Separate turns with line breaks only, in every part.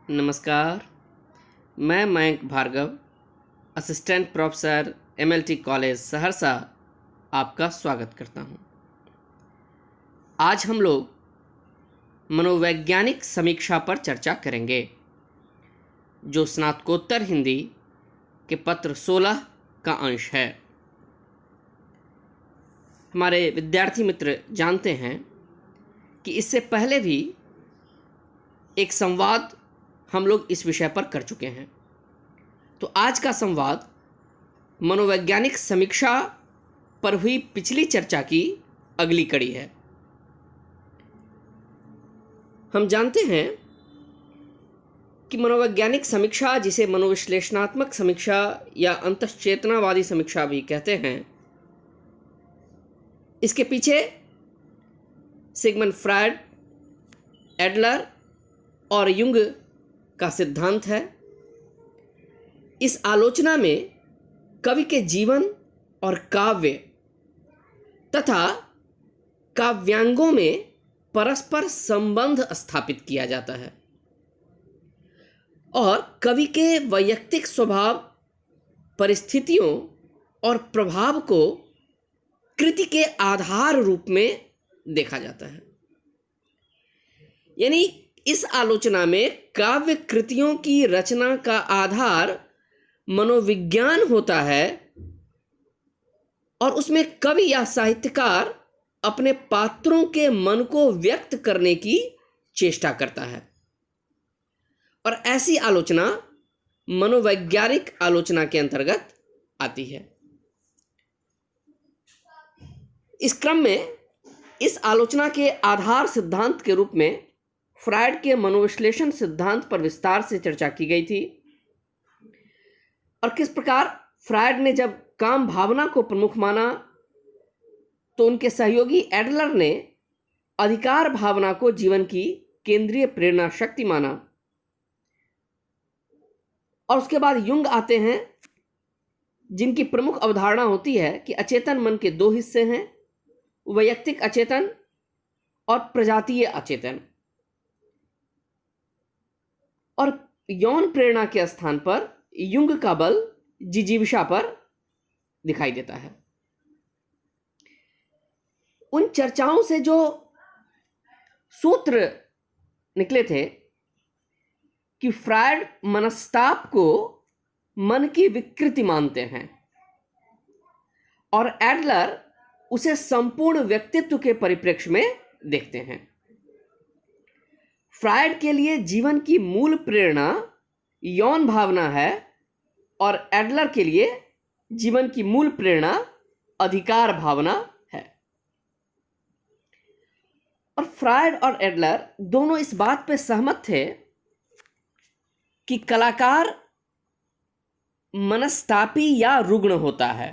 नमस्कार। मैं Mayank Bhargav, assistant professor MLT college Saharsa आपका स्वागत करता हूं। आज हम लोग मनोवैज्ञानिक समीक्षा पर चर्चा करेंगे, जो स्नातकोत्तर हिंदी के पत्र 16 का अंश है। हमारे विद्यार्थी मित्र जानते हैं कि इससे पहले भी एक संवाद हम लोग इस विषय पर कर चुके हैं। तो आज का संवाद मनोवैज्ञानिक समीक्षा पर हुई पिछली चर्चा की अगली कड़ी है। हम जानते हैं कि मनोवैज्ञानिक समीक्षा, जिसे मनोविश्लेषणात्मक समीक्षा या अंतश्चेतनावादी समीक्षा भी कहते हैं, इसके पीछे सिगमंड फ्रायड, एडलर और युंग का सिद्धांत है। इस आलोचना में कवि के जीवन और काव्य तथा काव्यांगों में परस्पर संबंध स्थापित किया जाता है और कवि के वैयक्तिक स्वभाव, परिस्थितियों और प्रभाव को कृति के आधार रूप में देखा जाता है। यानी इस आलोचना में काव्य कृतियों की रचना का आधार मनोविज्ञान होता है और उसमें कवि या साहित्यकार अपने पात्रों के मन को व्यक्त करने की चेष्टा करता है और ऐसी आलोचना मनोवैज्ञानिक आलोचना के अंतर्गत आती है। इस क्रम में इस आलोचना के आधार सिद्धांत के रूप में फ्रायड के मनोविश्लेषण सिद्धांत पर विस्तार से चर्चा की गई थी और किस प्रकार फ्रायड ने जब काम भावना को प्रमुख माना तो उनके सहयोगी एडलर ने अधिकार भावना को जीवन की केंद्रीय प्रेरणा शक्ति माना। और उसके बाद युंग आते हैं, जिनकी प्रमुख अवधारणा होती है कि अचेतन मन के दो हिस्से हैं, वैयक्तिक अचेतन और प्रजातीय अचेतन, और यौन प्रेरणा के स्थान पर युंग का बल जिजीविषा पर दिखाई देता है। उन चर्चाओं से जो सूत्र निकले थे कि फ्रायड मनस्ताप को मन की विकृति मानते हैं और एडलर उसे संपूर्ण व्यक्तित्व के परिप्रेक्ष्य में देखते हैं। फ्रायड के लिए जीवन की मूल प्रेरणा यौन भावना है और एडलर के लिए जीवन की मूल प्रेरणा अधिकार भावना है। और फ्रायड और एडलर दोनों इस बात पर सहमत थे कि कलाकार मनस्तापी या रुग्ण होता है।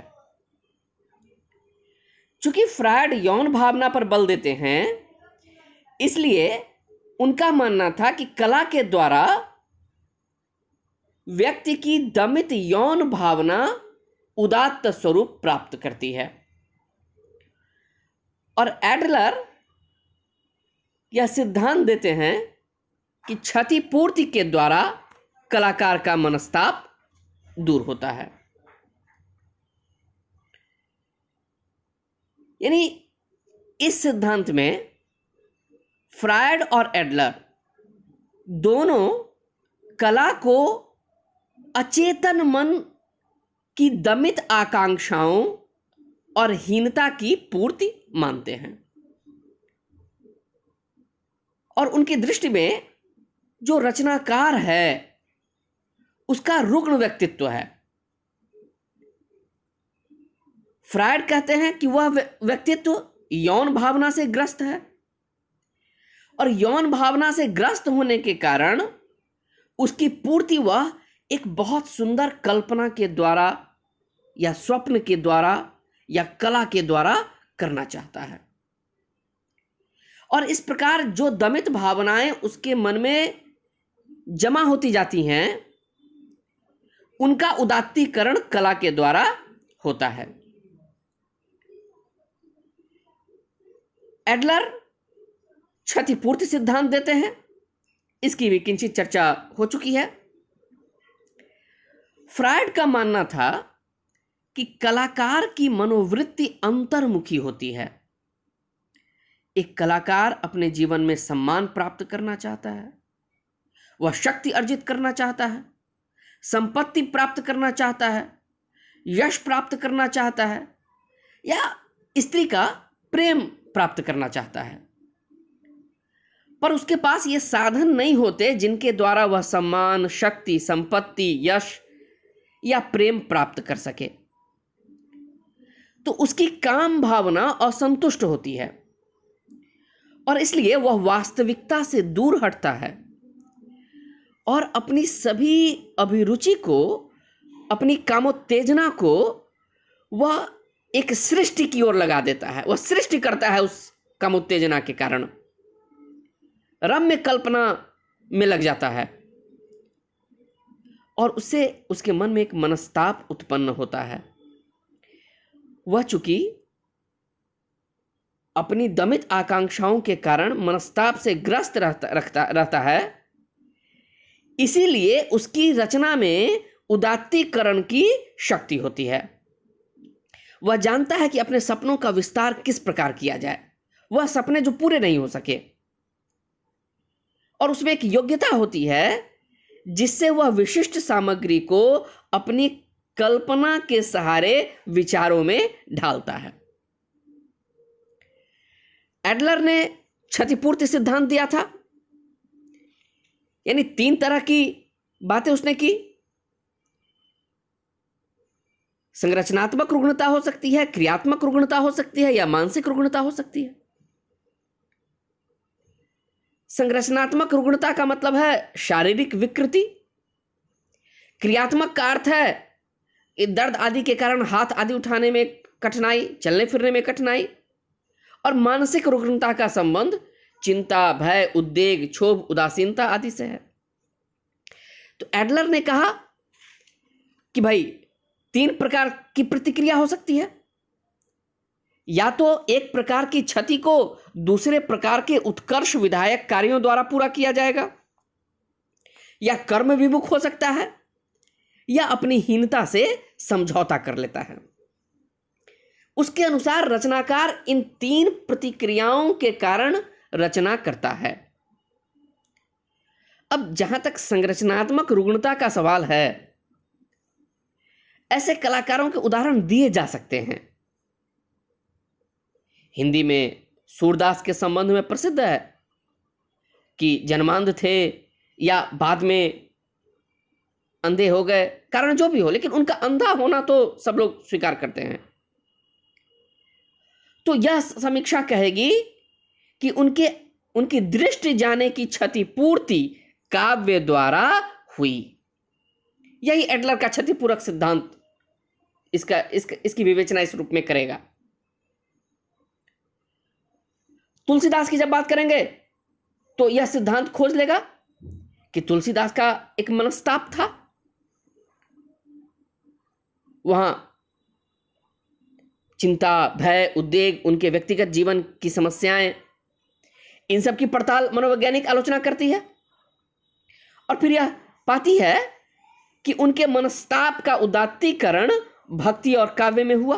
चूंकि फ्रायड यौन भावना पर बल देते हैं, इसलिए उनका मानना था कि कला के द्वारा व्यक्ति की दमित यौन भावना उदात्त स्वरूप प्राप्त करती है और एडलर यह सिद्धांत देते हैं कि क्षतिपूर्ति के द्वारा कलाकार का मनस्ताप दूर होता है। यानी इस सिद्धांत में फ्रायड और एडलर दोनों कला को अचेतन मन की दमित आकांक्षाओं और हीनता की पूर्ति मानते हैं और उनकी दृष्टि में जो रचनाकार है उसका रुग्ण व्यक्तित्व है। फ्रायड कहते हैं कि वह व्यक्तित्व यौन भावना से ग्रस्त है और यौन भावना से ग्रस्त होने के कारण उसकी पूर्ति वह एक बहुत सुंदर कल्पना के द्वारा या स्वप्न के द्वारा या कला के द्वारा करना चाहता है। और इस प्रकार जो दमित भावनाएं उसके मन में जमा होती जाती हैं, उनका उदात्तीकरण कला के द्वारा होता है। एडलर क्षतिपूर्ति सिद्धांत देते हैं, इसकी भी किंचित चर्चा हो चुकी है। फ्रायड का मानना था कि कलाकार की मनोवृत्ति अंतर्मुखी होती है। एक कलाकार अपने जीवन में सम्मान प्राप्त करना चाहता है, वह शक्ति अर्जित करना चाहता है, संपत्ति प्राप्त करना चाहता है, यश प्राप्त करना चाहता है, या स्त्री का प्रेम प्राप्त करना चाहता है, पर उसके पास ये साधन नहीं होते जिनके द्वारा वह सम्मान, शक्ति, संपत्ति, यश या प्रेम प्राप्त कर सके। तो उसकी काम भावना असंतुष्ट होती है और इसलिए वह वास्तविकता से दूर हटता है और अपनी सभी अभिरुचि को, अपनी कामोत्तेजना को वह एक सृष्टि की ओर लगा देता है। वह सृष्टि करता है उस कामोत्तेजना के कारण, रम्य कल्पना में लग जाता है और उससे उसके मन में एक मनस्ताप उत्पन्न होता है। वह चूंकि अपनी दमित आकांक्षाओं के कारण मनस्ताप से ग्रस्त रहता है, इसीलिए उसकी रचना में उदात्तीकरण की शक्ति होती है। वह जानता है कि अपने सपनों का विस्तार किस प्रकार किया जाए, वह सपने जो पूरे नहीं हो सके, और उसमें एक योग्यता होती है जिससे वह विशिष्ट सामग्री को अपनी कल्पना के सहारे विचारों में ढालता है। एडलर ने क्षतिपूर्ति सिद्धांत दिया था, यानी 3 तरह की बातें उसने की। संरचनात्मक रुग्णता हो सकती है, क्रियात्मक रुग्णता हो सकती है, या मानसिक रुग्णता हो सकती है। संरचनात्मक रुग्णता का मतलब है शारीरिक विकृति, क्रियात्मक का अर्थ है दर्द आदि के कारण हाथ आदि उठाने में कठिनाई, चलने फिरने में कठिनाई, और मानसिक रुग्णता का संबंध चिंता, भय, उद्वेग, क्षोभ, उदासीनता आदि से है। तो एडलर ने कहा कि भाई 3 प्रकार की प्रतिक्रिया हो सकती है, या तो एक प्रकार की क्षति को दूसरे प्रकार के उत्कर्ष विधायक कार्यों द्वारा पूरा किया जाएगा, या कर्म विमुख हो सकता है, या अपनी हीनता से समझौता कर लेता है। उसके अनुसार रचनाकार इन 3 प्रतिक्रियाओं के कारण रचना करता है। अब जहां तक संरचनात्मक रुग्णता का सवाल है, ऐसे कलाकारों के उदाहरण दिए जा सकते हैं। हिंदी में सूरदास के संबंध में प्रसिद्ध है कि जन्मांध थे या बाद में अंधे हो गए, कारण जो भी हो, लेकिन उनका अंधा होना तो सब लोग स्वीकार करते हैं। तो यह समीक्षा कहेगी कि उनकी दृष्टि जाने की क्षतिपूर्ति काव्य द्वारा हुई। यही एडलर का क्षतिपूरक सिद्धांत इसकी विवेचना इस रूप में करेगा। तुलसीदास की जब बात करेंगे तो यह सिद्धांत खोज लेगा कि तुलसीदास का एक मनस्ताप था, वहां चिंता, भय, उद्वेग, उनके व्यक्तिगत जीवन की समस्याएं, इन सब की पड़ताल मनोवैज्ञानिक आलोचना करती है, और फिर यह पाती है कि उनके मनस्ताप का उदात्तीकरण भक्ति और काव्य में हुआ।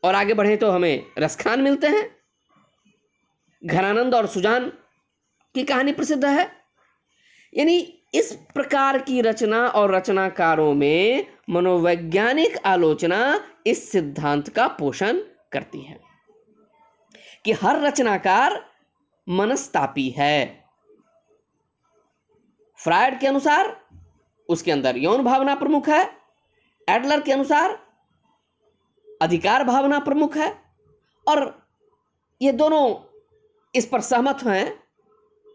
और आगे बढ़े तो हमें रसखान मिलते हैं। घनानंद और सुजान की कहानी प्रसिद्ध है। यानी इस प्रकार की रचना और रचनाकारों में मनोवैज्ञानिक आलोचना इस सिद्धांत का पोषण करती है कि हर रचनाकार मनस्तापी है। फ्रायड के अनुसार उसके अंदर यौन भावना प्रमुख है, एडलर के अनुसार अधिकार भावना प्रमुख है, और ये दोनों इस पर सहमत हैं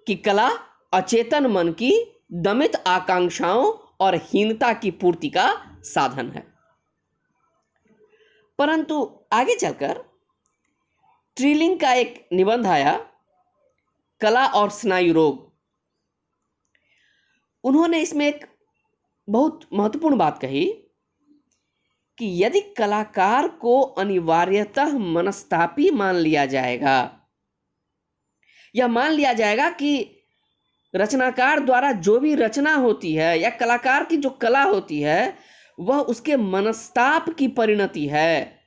कि कला अचेतन मन की दमित आकांक्षाओं और हीनता की पूर्ति का साधन है। परंतु आगे चलकर ट्रीलिंग का एक निबंध आया, कला और स्नायु रोग। उन्होंने इसमें एक बहुत महत्वपूर्ण बात कही कि यदि कलाकार को अनिवार्यतः मनस्तापी मान लिया जाएगा, यह मान लिया जाएगा कि रचनाकार द्वारा जो भी रचना होती है या कलाकार की जो कला होती है वह उसके मनस्ताप की परिणति है।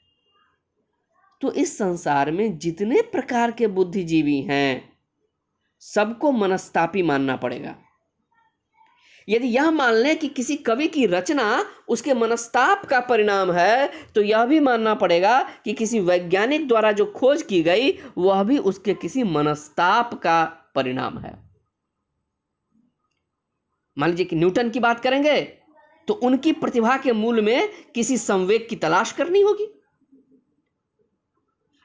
तो इस संसार में जितने प्रकार के बुद्धिजीवी हैं सबको मनस्तापी मानना पड़ेगा। यदि यह मान लें कि किसी कवि की रचना उसके मनस्ताप का परिणाम है तो यह भी मानना पड़ेगा कि किसी वैज्ञानिक द्वारा जो खोज की गई वह भी उसके किसी मनस्ताप का परिणाम है। मान लीजिए कि न्यूटन की बात करेंगे तो उनकी प्रतिभा के मूल में किसी संवेग की तलाश करनी होगी।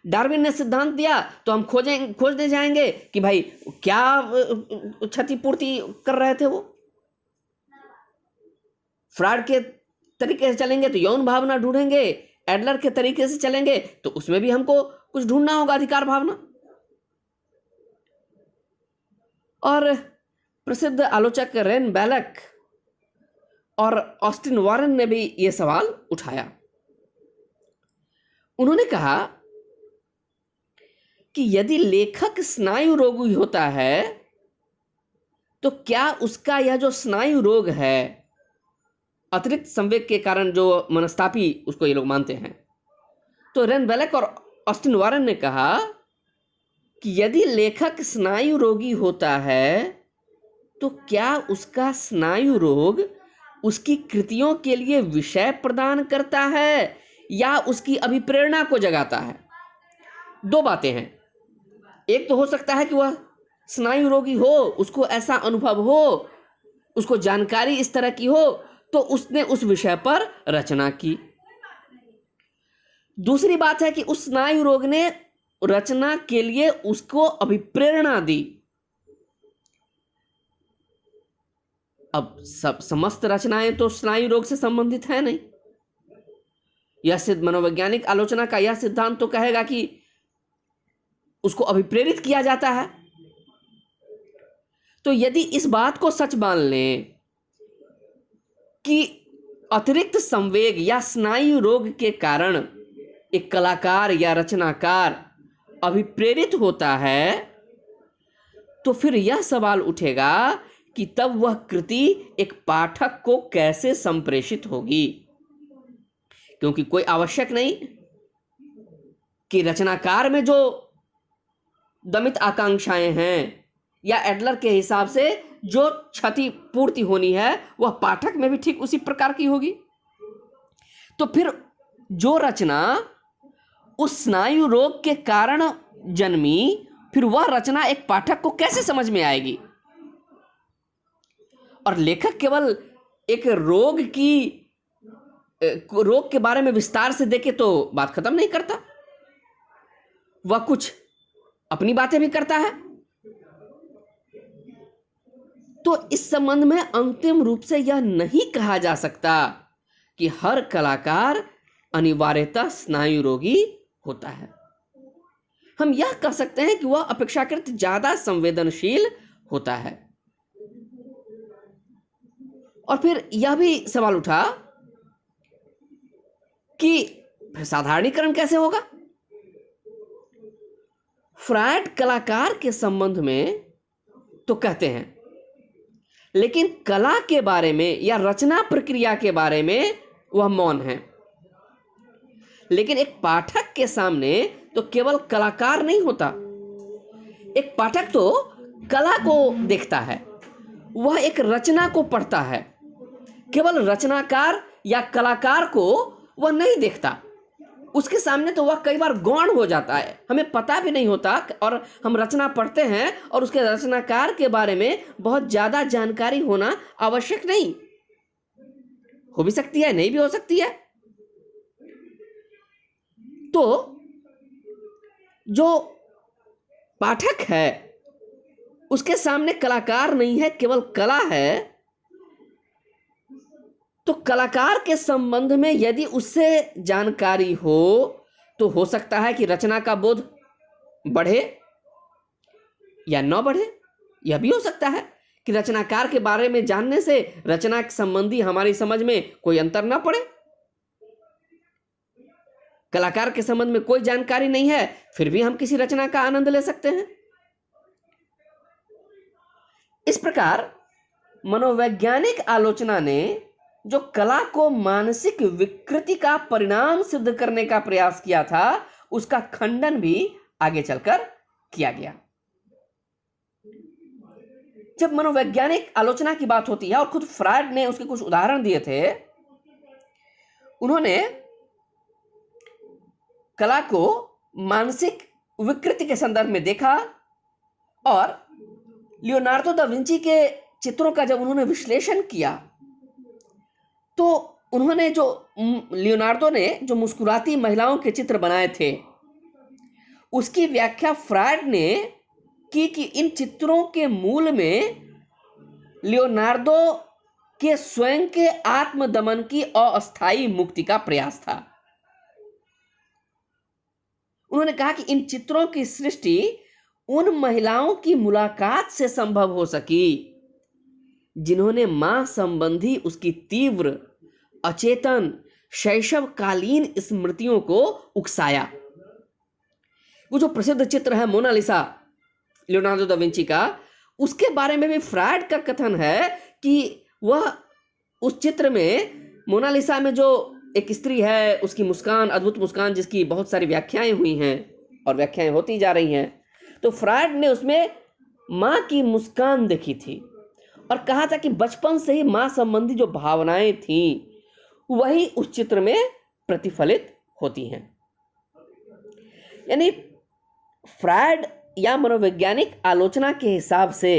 डार्विन ने सिद्धांत दिया तो हम खोजने जाएंगे कि भाई क्या क्षतिपूर्ति कर रहे थे वो। फ्रॉइड के तरीके से चलेंगे तो यौन भावना ढूंढेंगे, एडलर के तरीके से चलेंगे तो उसमें भी हमको कुछ ढूंढना होगा, अधिकार भावना। और प्रसिद्ध आलोचक रेन बैलक और ऑस्टिन वॉरेन ने भी यह सवाल उठाया। उन्होंने कहा कि यदि लेखक स्नायु रोगी होता है तो क्या उसका यह जो स्नायु रोग है, अतिरिक्त संवेग के कारण जो मनस्तापी उसको ये लोग मानते हैं, तो रेन बैलक और ऑस्टिन वॉरेन ने कहा कि यदि लेखक स्नायु रोगी होता है तो क्या उसका स्नायु रोग उसकी कृतियों के लिए विषय प्रदान करता है या उसकी अभिप्रेरणा को जगाता है। दो बातें हैं, एक तो हो सकता है कि वह स्नायु रोगी हो, उसको ऐसा अनुभव हो, उसको जानकारी इस तरह की हो तो उसने उस विषय पर रचना की। दूसरी बात है कि उस स्नायु रोग ने रचना के लिए उसको अभिप्रेरणा दी। अब समस्त रचनाएं तो स्नायु रोग से संबंधित है नहीं। यह सिद्ध मनोवैज्ञानिक आलोचना का यह सिद्धांत तो कहेगा कि उसको अभिप्रेरित किया जाता है। तो यदि इस बात को सच मान लें कि अतिरिक्त संवेग या स्नायु रोग के कारण एक कलाकार या रचनाकार अभिप्रेरित होता है तो फिर यह सवाल उठेगा कि तब वह कृति एक पाठक को कैसे संप्रेषित होगी, क्योंकि कोई आवश्यक नहीं कि रचनाकार में जो दमित आकांक्षाएं हैं या एडलर के हिसाब से जो क्षतिपूर्ति होनी है वह पाठक में भी ठीक उसी प्रकार की होगी। तो फिर जो रचना उस स्नायु रोग के कारण जन्मी, फिर वह रचना एक पाठक को कैसे समझ में आएगी। और लेखक केवल एक रोग के बारे में विस्तार से देखे तो बात खत्म नहीं करता, वह कुछ अपनी बातें भी करता है। तो इस संबंध में अंतिम रूप से यह नहीं कहा जा सकता कि हर कलाकार अनिवार्यतः स्नायु रोगी होता है। हम यह कह सकते हैं कि वह अपेक्षाकृत ज्यादा संवेदनशील होता है। और फिर यह भी सवाल उठा कि साधारणीकरण कैसे होगा। फ्रॉइड कलाकार के संबंध में तो कहते हैं, लेकिन कला के बारे में या रचना प्रक्रिया के बारे में वह मौन है। लेकिन एक पाठक के सामने तो केवल कलाकार नहीं होता, एक पाठक तो कला को देखता है, वह एक रचना को पढ़ता है, केवल रचनाकार या कलाकार को वह नहीं देखता। उसके सामने तो वह कई बार गौण हो जाता है, हमें पता भी नहीं होता। और हम रचना पढ़ते हैं और उसके रचनाकार के बारे में बहुत ज्यादा जानकारी होना आवश्यक नहीं, हो भी सकती है, नहीं भी हो सकती है। तो जो पाठक है उसके सामने कलाकार नहीं है, केवल कला है। तो कलाकार के संबंध में यदि उससे जानकारी हो तो हो सकता है कि रचना का बोध बढ़े या न बढ़े। यह भी हो सकता है कि रचनाकार के बारे में जानने से रचना संबंधी हमारी समझ में कोई अंतर न पड़े। कलाकार के संबंध में कोई जानकारी नहीं है, फिर भी हम किसी रचना का आनंद ले सकते हैं। इस प्रकार मनोवैज्ञानिक आलोचना ने जो कला को मानसिक विकृति का परिणाम सिद्ध करने का प्रयास किया था, उसका खंडन भी आगे चलकर किया गया। जब मनोवैज्ञानिक आलोचना की बात होती है, और खुद फ्रायड ने उसके कुछ उदाहरण दिए थे, उन्होंने कला को मानसिक विकृति के संदर्भ में देखा, और लियोनार्डो दा विंची के चित्रों का जब उन्होंने विश्लेषण किया, तो उन्होंने लियोनार्डो ने जो मुस्कुराती महिलाओं के चित्र बनाए थे, उसकी व्याख्या फ्रायड ने की कि इन चित्रों के मूल में लियोनार्डो के स्वयं के आत्मदमन की अस्थायी मुक्ति का प्रयास था। उन्होंने कहा कि इन चित्रों की सृष्टि उन महिलाओं की मुलाकात से संभव हो सकी जिन्होंने मां संबंधी उसकी तीव्र अचेतन शैशवकालीन स्मृतियों को उकसाया। वो जो प्रसिद्ध चित्र है मोनालिसा लियोनार्डो दा विंची का, उसके बारे में भी फ्रायड का कथन है कि वह उस चित्र में मोनालिसा में जो एक स्त्री है, उसकी मुस्कान, अद्भुत मुस्कान, जिसकी बहुत सारी व्याख्याएं हुई हैं और व्याख्याएं होती जा रही हैं, तो फ्रायड ने उसमें मां की मुस्कान देखी थी और कहा था कि बचपन से ही मां संबंधी जो भावनाएं थीं वही उस चित्र में प्रतिफलित होती हैं। यानी फ्रायड या मनोवैज्ञानिक आलोचना के हिसाब से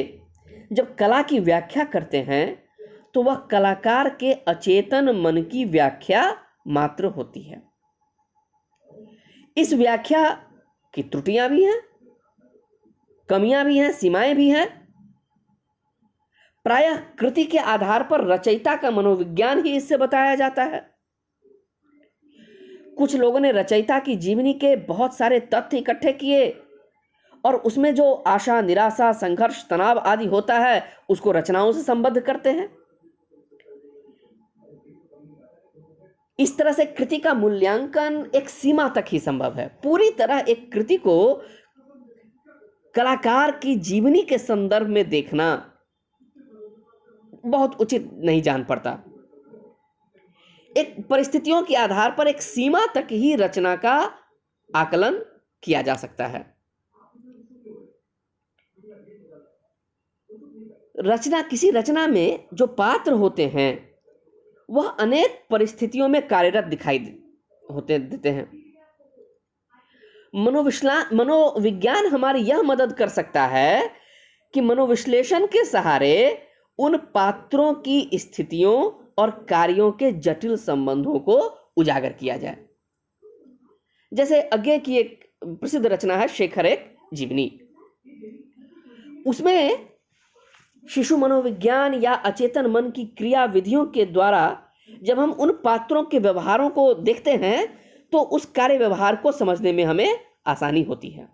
जब कला की व्याख्या करते हैं तो वह कलाकार के अचेतन मन की व्याख्या मात्र होती है। इस व्याख्या की त्रुटियां भी हैं, कमियां भी हैं, सीमाएं भी हैं। प्रायः कृति के आधार पर रचयिता का मनोविज्ञान ही इससे बताया जाता है। कुछ लोगों ने रचयिता की जीवनी के बहुत सारे तथ्य इकट्ठे किए और उसमें जो आशा, निराशा, संघर्ष, तनाव आदि होता है उसको रचनाओं से संबद्ध करते हैं। इस तरह से कृति का मूल्यांकन एक सीमा तक ही संभव है। पूरी तरह एक कृति को कलाकार की जीवनी के संदर्भ में देखना बहुत उचित नहीं जान पड़ता। एक परिस्थितियों के आधार पर एक सीमा तक ही रचना का आकलन किया जा सकता है। किसी रचना में जो पात्र होते हैं वह अनेक परिस्थितियों में कार्यरत दिखाई देते हैं। मनोविज्ञान हमारी यह मदद कर सकता है कि मनोविश्लेषण के सहारे उन पात्रों की स्थितियों और कार्यों के जटिल संबंधों को उजागर किया जाए। जैसे आगे की एक प्रसिद्ध रचना है शेखर एक जीवनी। उसमें शिशु मनोविज्ञान या अचेतन मन की क्रिया विधियों के द्वारा जब हम उन पात्रों के व्यवहारों को देखते हैं तो उस कार्य व्यवहार को समझने में हमें आसानी होती है।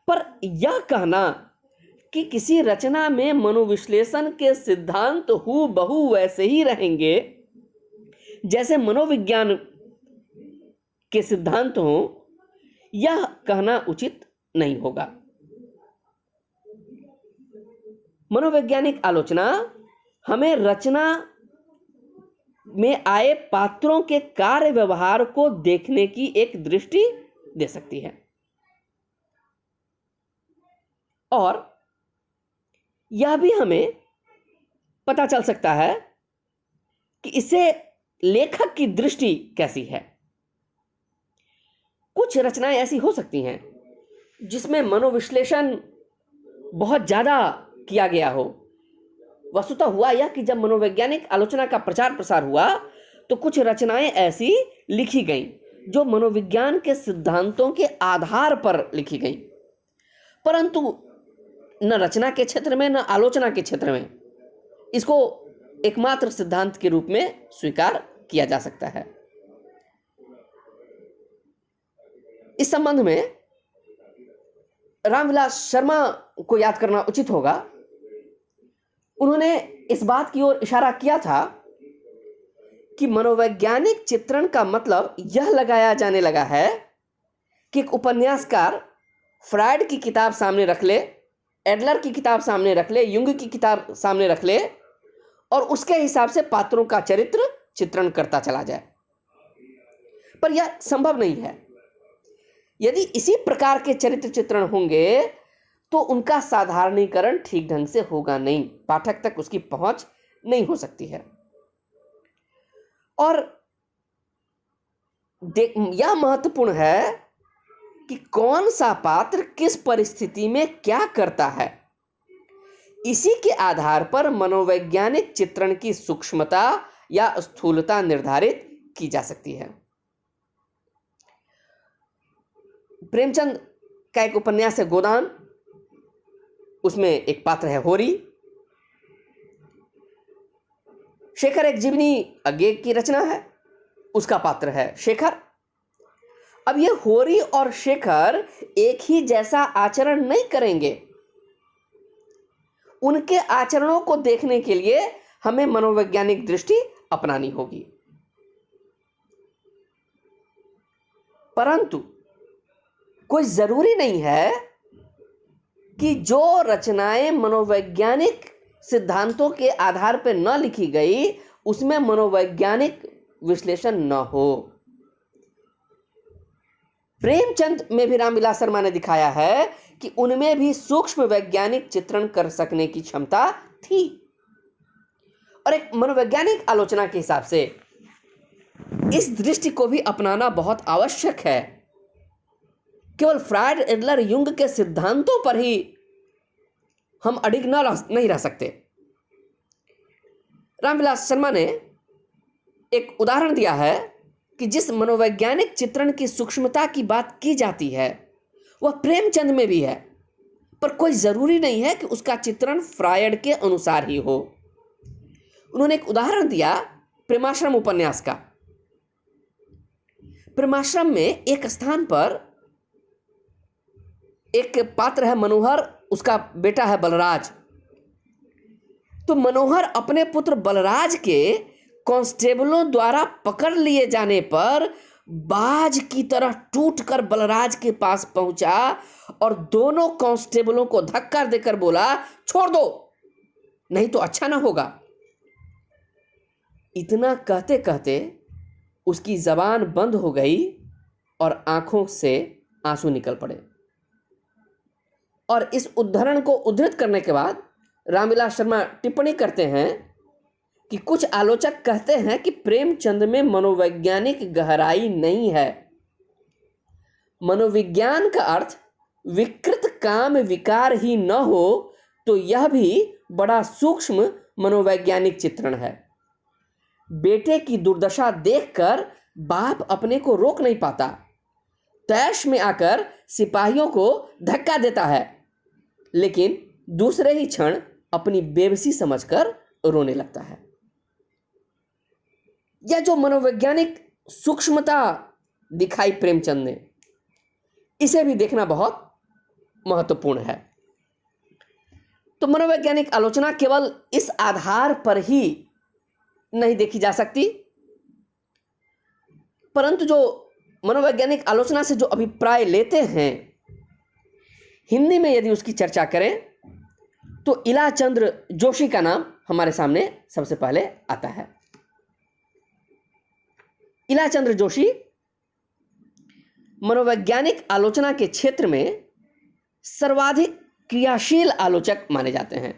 पर यह कहना कि किसी रचना में मनोविश्लेषण के सिद्धांत हूबहू वैसे ही रहेंगे जैसे मनोविज्ञान के सिद्धांत हों, यह कहना उचित नहीं होगा। मनोवैज्ञानिक आलोचना हमें रचना में आए पात्रों के कार्य व्यवहार को देखने की एक दृष्टि दे सकती है और यह भी हमें पता चल सकता है कि इससे लेखक की दृष्टि कैसी है। कुछ रचनाएं ऐसी हो सकती हैं जिसमें मनोविश्लेषण बहुत ज्यादा किया गया हो। वस्तुतः हुआ यह कि जब मनोवैज्ञानिक आलोचना का प्रचार प्रसार हुआ तो कुछ रचनाएं ऐसी लिखी गईं जो मनोविज्ञान के सिद्धांतों के आधार पर लिखी गईं, परंतु न रचना के क्षेत्र में न आलोचना के क्षेत्र में इसको एकमात्र सिद्धांत के रूप में स्वीकार किया जा सकता है। इस संबंध में रामविलास शर्मा को याद करना उचित होगा। उन्होंने इस बात की ओर इशारा किया था कि मनोवैज्ञानिक चित्रण का मतलब यह लगाया जाने लगा है कि एक उपन्यासकार फ्रायड की किताब सामने रख ले एडलर की किताब सामने रख ले, युंग की किताब सामने रख ले और उसके हिसाब से पात्रों का चरित्र चित्रण करता चला जाए, पर यह संभव नहीं है। यदि इसी प्रकार के चरित्र चित्रण होंगे तो उनका साधारणीकरण ठीक ढंग से होगा नहीं, पाठक तक उसकी पहुंच नहीं हो सकती है। और यह महत्वपूर्ण है कि कौन सा पात्र किस परिस्थिति में क्या करता है, इसी के आधार पर मनोवैज्ञानिक चित्रण की सूक्ष्मता या स्थूलता निर्धारित की जा सकती है। प्रेमचंद का एक उपन्यास है गोदान, उसमें एक पात्र है होरी। शेखर एक जीवनी अज्ञे की रचना है, उसका पात्र है शेखर। अब ये होरी और शेखर एक ही जैसा आचरण नहीं करेंगे। उनके आचरणों को देखने के लिए हमें मनोवैज्ञानिक दृष्टि अपनानी होगी। परंतु कोई जरूरी नहीं है कि जो रचनाएं मनोवैज्ञानिक सिद्धांतों के आधार पर न लिखी गई उसमें मनोवैज्ञानिक विश्लेषण न हो। प्रेमचंद में भी रामविलास शर्मा ने दिखाया है कि उनमें भी सूक्ष्म वैज्ञानिक चित्रण कर सकने की क्षमता थी। और एक मनोवैज्ञानिक आलोचना के हिसाब से इस दृष्टि को भी अपनाना बहुत आवश्यक है। केवल फ्रायड, एडलर, युंग के सिद्धांतों पर ही हम अडिग नहीं रह सकते। रामविलास शर्मा ने एक उदाहरण दिया है कि जिस मनोवैज्ञानिक चित्रण की सूक्ष्मता की बात की जाती है वह प्रेमचंद में भी है, पर कोई जरूरी नहीं है कि उसका चित्रण फ्रायड के अनुसार ही हो। उन्होंने एक उदाहरण दिया प्रेमाश्रम उपन्यास का। प्रेमाश्रम में एक स्थान पर एक पात्र है मनोहर, उसका बेटा है बलराज। तो मनोहर अपने पुत्र बलराज के कांस्टेबलों द्वारा पकड़ लिए जाने पर बाज की तरह टूटकर बलराज के पास पहुंचा और दोनों कांस्टेबलों को धक्का देकर बोला, छोड़ दो नहीं तो अच्छा ना होगा। इतना कहते कहते उसकी जबान बंद हो गई और आंखों से आंसू निकल पड़े। और इस उद्धरण को उद्धृत करने के बाद रामविलास शर्मा टिप्पणी करते हैं कि कुछ आलोचक कहते हैं कि प्रेमचंद में मनोवैज्ञानिक गहराई नहीं है। मनोविज्ञान का अर्थ विकृत काम विकार ही न हो तो यह भी बड़ा सूक्ष्म मनोवैज्ञानिक चित्रण है। बेटे की दुर्दशा देखकर बाप अपने को रोक नहीं पाता, तैश में आकर सिपाहियों को धक्का देता है, लेकिन दूसरे ही क्षण अपनी बेबसी समझकर रोने लगता है। यह जो मनोवैज्ञानिक सूक्ष्मता दिखाई प्रेमचंद ने, इसे भी देखना बहुत महत्वपूर्ण है। तो मनोवैज्ञानिक आलोचना केवल इस आधार पर ही नहीं देखी जा सकती, परंतु जो मनोवैज्ञानिक आलोचना से जो अभिप्राय लेते हैं, हिंदी में यदि उसकी चर्चा करें तो इलाचंद्र जोशी का नाम हमारे सामने सबसे पहले आता है। इलाचंद्र जोशी मनोवैज्ञानिक आलोचना के क्षेत्र में सर्वाधिक क्रियाशील आलोचक माने जाते हैं।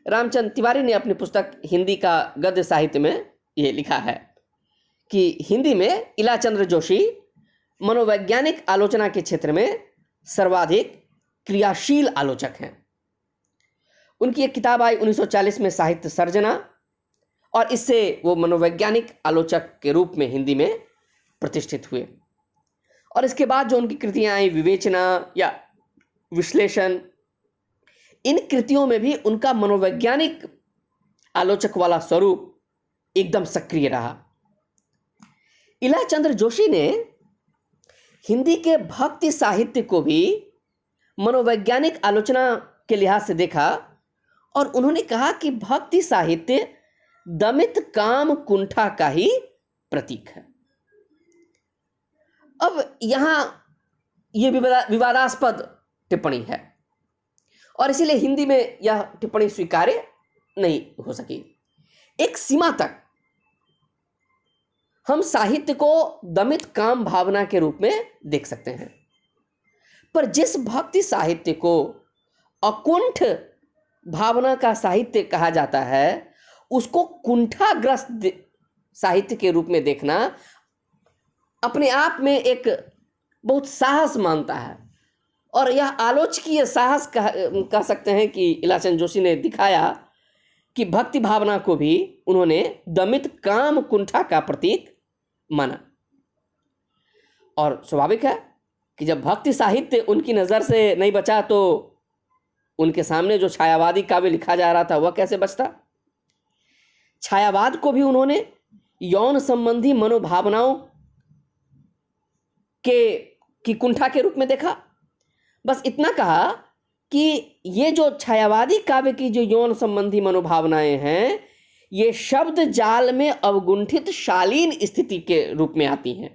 रामचंद्र तिवारी ने अपनी पुस्तक हिंदी का गद्य साहित्य में यह लिखा है कि हिंदी में इलाचंद्र जोशी मनोवैज्ञानिक आलोचना के क्षेत्र में सर्वाधिक क्रियाशील आलोचक हैं। उनकी एक किताब आई 1940 में, साहित्य सर्जना, और इससे वो मनोवैज्ञानिक आलोचक के रूप में हिंदी में प्रतिष्ठित हुए। और इसके बाद जो उनकी कृतियां आई, विवेचना या विश्लेषण, इन कृतियों में भी उनका मनोवैज्ञानिक आलोचक वाला स्वरूप एकदम सक्रिय रहा। इलाचंद्र जोशी ने हिंदी के भक्ति साहित्य को भी मनोवैज्ञानिक आलोचना के लिहाज से देखा और उन्होंने कहा कि भक्ति साहित्य दमित काम कुंठा का ही प्रतीक है। अब यहां यह विवादास्पद टिप्पणी है और इसीलिए हिंदी में यह टिप्पणी स्वीकार्य नहीं हो सकी। एक सीमा तक हम साहित्य को दमित काम भावना के रूप में देख सकते हैं, पर जिस भक्ति साहित्य को अकुंठ भावना का साहित्य कहा जाता है, उसको कुंठाग्रस्त साहित्य के रूप में देखना अपने आप में एक बहुत साहस मानता है। और यह आलोचकीय साहस कह सकते हैं कि इलाचंद जोशी ने दिखाया कि भक्ति भावना को भी उन्होंने दमित काम कुंठा का प्रतीक माना। और स्वाभाविक है कि जब भक्ति साहित्य उनकी नज़र से नहीं बचा तो उनके सामने जो छायावादी काव्य लिखा जा रहा था वह कैसे बचता। छायावाद को भी उन्होंने यौन संबंधी मनोभावनाओं की कुंठा के रूप में देखा। बस इतना कहा कि ये जो छायावादी काव्य की जो यौन संबंधी मनोभावनाएं हैं, ये शब्द जाल में अवगुंठित शालीन स्थिति के रूप में आती हैं।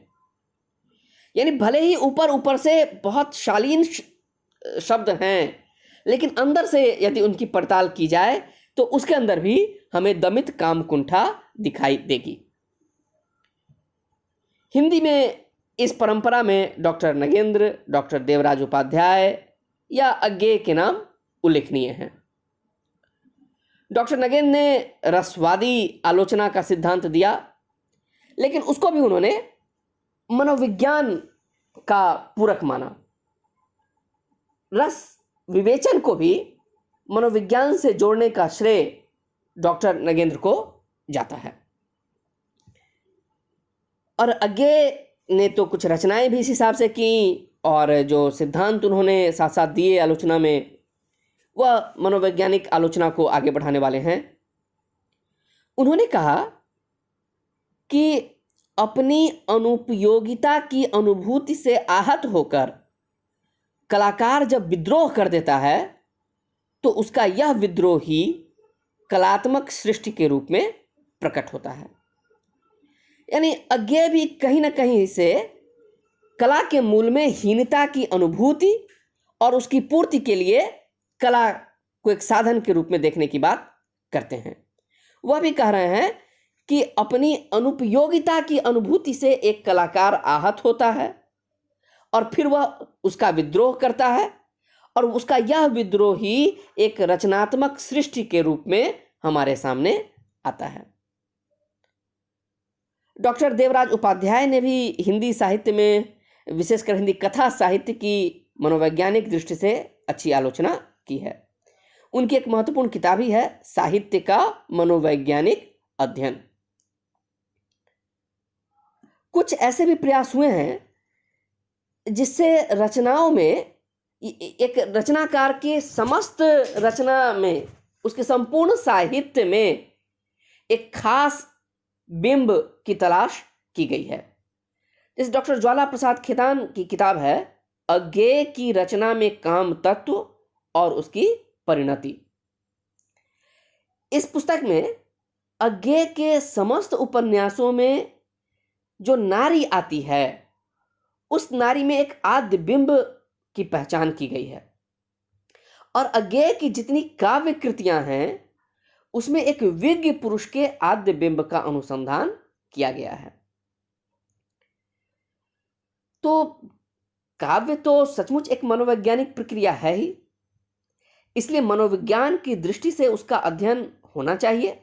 यानी भले ही ऊपर ऊपर से बहुत शालीन शब्द हैं, लेकिन अंदर से यदि उनकी पड़ताल की जाए तो उसके अंदर भी हमें दमित काम कुंठा दिखाई देगी। हिंदी में इस परंपरा में डॉक्टर नगेंद्र, डॉक्टर देवराज उपाध्याय या अज्ञेय के नाम उल्लेखनीय हैं। डॉक्टर नगेंद्र ने रसवादी आलोचना का सिद्धांत दिया, लेकिन उसको भी उन्होंने मनोविज्ञान का पूरक माना। रस विवेचन को भी मनोविज्ञान से जोड़ने का श्रेय डॉक्टर नगेंद्र को जाता है। और अज्ञेय ने तो कुछ रचनाएं भी इस हिसाब से की, और जो सिद्धांत उन्होंने साथ साथ दिए आलोचना में, वह मनोवैज्ञानिक आलोचना को आगे बढ़ाने वाले हैं। उन्होंने कहा कि अपनी अनुपयोगिता की अनुभूति से आहत होकर कलाकार जब विद्रोह कर देता है तो उसका यह विद्रोह ही कलात्मक सृष्टि के रूप में प्रकट होता है। यानी अज्ञेय भी कहीं ना कहीं से कला के मूल में हीनता की अनुभूति और उसकी पूर्ति के लिए कला को एक साधन के रूप में देखने की बात करते हैं। वह भी कह रहे हैं कि अपनी अनुपयोगिता की अनुभूति से एक कलाकार आहत होता है और फिर वह उसका विद्रोह करता है, और उसका यह विद्रोह ही एक रचनात्मक सृष्टि के रूप में हमारे सामने आता है। डॉक्टर देवराज उपाध्याय ने भी हिंदी साहित्य में, विशेषकर हिंदी कथा साहित्य की मनोवैज्ञानिक दृष्टि से अच्छी आलोचना की है। उनकी एक महत्वपूर्ण किताब ही है साहित्य का मनोवैज्ञानिक अध्ययन। कुछ ऐसे भी प्रयास हुए हैं जिससे रचनाओं में, एक रचनाकार के समस्त रचना में, उसके संपूर्ण साहित्य में एक खास बिंब की तलाश की गई है। इस डॉक्टर ज्वाला प्रसाद खेतान की किताब है अज्ञेय की रचना में काम तत्व और उसकी परिणति। इस पुस्तक में अज्ञेय के समस्त उपन्यासों में जो नारी आती है, उस नारी में एक आद्य बिंब की पहचान की गई है। और अज्ञेय की जितनी काव्य कृतियां हैं उसमें एक विज्ञ पुरुष के आद्य बिंब का अनुसंधान किया गया है। तो काव्य तो सचमुच एक मनोवैज्ञानिक प्रक्रिया है ही, इसलिए मनोविज्ञान की दृष्टि से उसका अध्ययन होना चाहिए।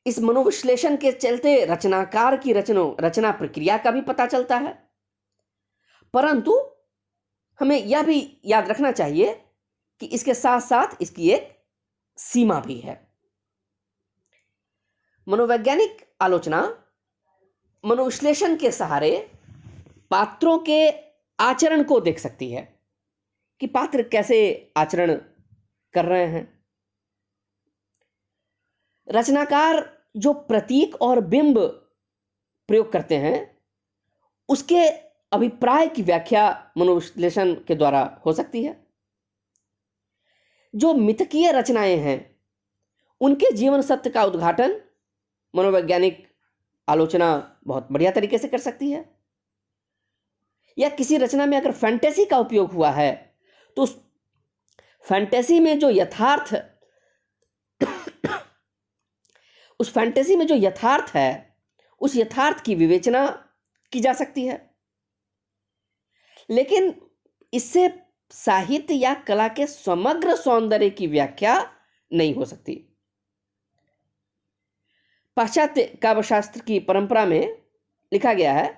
इस मनोविश्लेषण के चलते रचनाकार की रचना प्रक्रिया का भी पता चलता है, परंतु हमें यह भी याद रखना चाहिए कि इसके साथ साथ इसकी एक सीमा भी है। मनोवैज्ञानिक आलोचना मनोविश्लेषण के सहारे पात्रों के आचरण को देख सकती है कि पात्र कैसे आचरण कर रहे हैं। रचनाकार जो प्रतीक और बिंब प्रयोग करते हैं, उसके अभिप्राय की व्याख्या मनोविश्लेषण के द्वारा हो सकती है। जो मिथकीय रचनाएं हैं, उनके जीवन सत्य का उद्घाटन मनोवैज्ञानिक आलोचना बहुत बढ़िया तरीके से कर सकती है। या किसी रचना में अगर फैंटेसी का उपयोग हुआ है तो उस फैंटेसी में जो यथार्थ उस फैंटेसी में जो यथार्थ है, उस यथार्थ की विवेचना की जा सकती है, लेकिन इससे साहित्य या कला के समग्र सौंदर्य की व्याख्या नहीं हो सकती। पाश्चात्य काव्यशास्त्र की परंपरा में लिखा गया है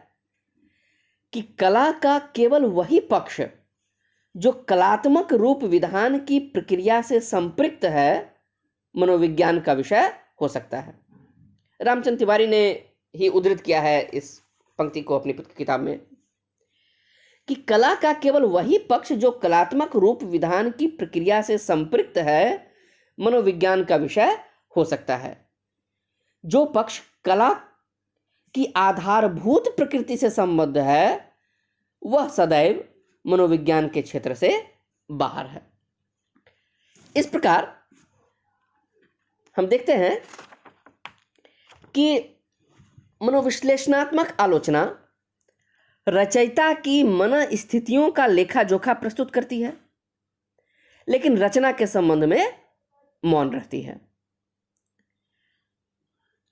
कि कला का केवल वही पक्ष जो कलात्मक रूप विधान की प्रक्रिया से संपृक्त है, मनोविज्ञान का विषय हो सकता है। रामचंद्र तिवारी ने ही उद्धृत किया है इस पंक्ति को अपनी किताब में कि कला का केवल वही पक्ष जो कलात्मक रूप विधान की प्रक्रिया से संपृक्त है, मनोविज्ञान का विषय हो सकता है। जो पक्ष कला की आधारभूत प्रकृति से संबद्ध है, वह सदैव मनोविज्ञान के क्षेत्र से बाहर है। इस प्रकार हम देखते हैं कि मनोविश्लेषणात्मक आलोचना रचयिता की मन स्थितियों का लेखा जोखा प्रस्तुत करती है, लेकिन रचना के संबंध में मौन रहती है।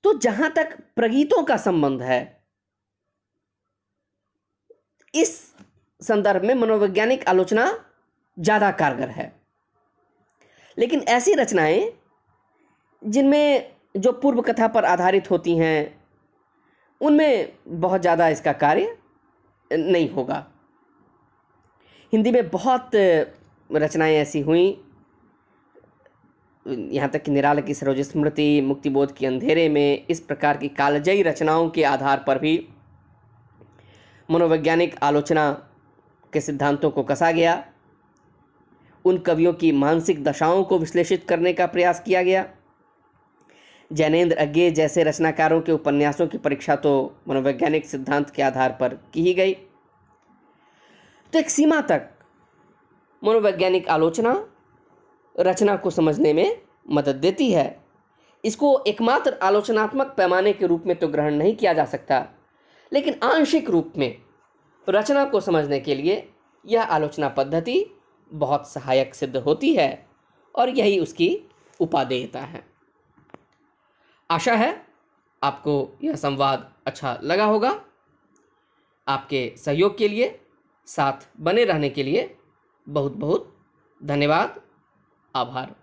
तो जहां तक प्रगीतों का संबंध है, इस संदर्भ में मनोवैज्ञानिक आलोचना ज्यादा कारगर है। लेकिन ऐसी रचनाएं जिनमें जो पूर्व कथा पर आधारित होती हैं, उनमें बहुत ज़्यादा इसका कार्य नहीं होगा। हिंदी में बहुत रचनाएं ऐसी हुई, यहाँ तक कि निराला की सरोज स्मृति, मुक्तिबोध की अंधेरे में, इस प्रकार की कालजयी रचनाओं के आधार पर भी मनोवैज्ञानिक आलोचना के सिद्धांतों को कसा गया। उन कवियों की मानसिक दशाओं को विश्लेषित करने का प्रयास किया गया। जैनेन्द्र अज्ञे जैसे रचनाकारों के उपन्यासों की परीक्षा तो मनोवैज्ञानिक सिद्धांत के आधार पर की ही गई। तो एक सीमा तक मनोवैज्ञानिक आलोचना रचना को समझने में मदद देती है। इसको एकमात्र आलोचनात्मक पैमाने के रूप में तो ग्रहण नहीं किया जा सकता, लेकिन आंशिक रूप में रचना को समझने के लिए यह आलोचना पद्धति बहुत सहायक सिद्ध होती है, और यही उसकी उपादेयता है। आशा है आपको यह संवाद अच्छा लगा होगा। आपके सहयोग के लिए, साथ बने रहने के लिए बहुत बहुत धन्यवाद, आभार।